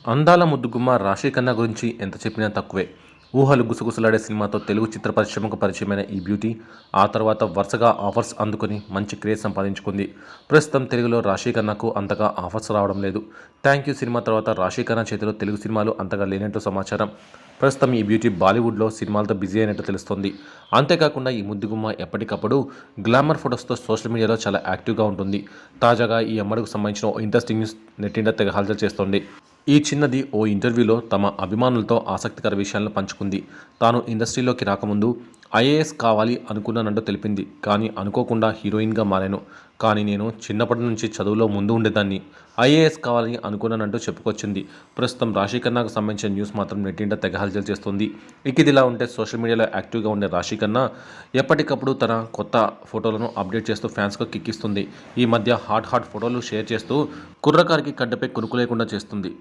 అందాల ముద్దుగుమ్మ రాశి ఖన్నా గురించి ఎంత చెప్పినా తక్కువే. ఊహలు గుసగుసలాడే సినిమాతో తెలుగు చిత్ర పరిశ్రమకు పరిచయమైన ఈ బ్యూటీ ఆ తర్వాత వరుసగా ఆఫర్స్ అందుకొని మంచి క్రేజ్ సంపాదించుకుంది. ప్రస్తుతం తెలుగులో రాశి ఖన్నాకు అంతగా ఆఫర్స్ రావడం లేదు. థ్యాంక్ యూ సినిమా తర్వాత రాశి ఖన్నా చేతిలో తెలుగు సినిమాలు అంతగా లేనట్టు సమాచారం. ప్రస్తుతం ఈ బ్యూటీ బాలీవుడ్లో సినిమాలతో బిజీ అయినట్టు తెలుస్తోంది. అంతేకాకుండా ఈ ముద్దుగుమ్మ ఎప్పటికప్పుడు గ్లామర్ ఫొటోస్తో సోషల్ మీడియాలో చాలా యాక్టివ్గా ఉంటుంది. తాజాగా ఈ అమ్మడుకు సంబంధించిన ఓ ఇంట్రెస్టింగ్ న్యూస్ నెట్టింట తెగ హల్చల్ చేస్తోంది. ఈ చిన్నది ఓ ఇంటర్వ్యూలో తమ అభిమానులతో ఆసక్తికర విషయాలను పంచుకుంది. తాను ఇండస్ట్రీలోకి రాకముందు ఐఏఎస్ కావాలి అనుకున్నానంటూ తెలిపింది. కానీ అనుకోకుండా హీరోయిన్గా మారాను. కానీ నేను చిన్నప్పటి నుంచి చదువులో ముందు ఉండేదాన్ని. ఐఏఎస్ కావాలని అనుకున్నానంటూ చెప్పుకొచ్చింది. ప్రస్తుతం రాశి ఖన్నాకు సంబంధించిన న్యూస్ మాత్రం నెట్టింట తెగ హల్చల్ చేస్తుంది. ఇదిలా ఉంటే సోషల్ మీడియాలో యాక్టివ్గా ఉండే రాశి ఖన్నా ఎప్పటికప్పుడు తన కొత్త ఫోటోలను అప్డేట్ చేస్తూ ఫ్యాన్స్కు కిక్కిస్తుంది. ఈ మధ్య హాట్ ఫోటోలు షేర్ చేస్తూ కుర్రకారికి కడ్డపై కునుకు లేకుండా చేస్తుంది.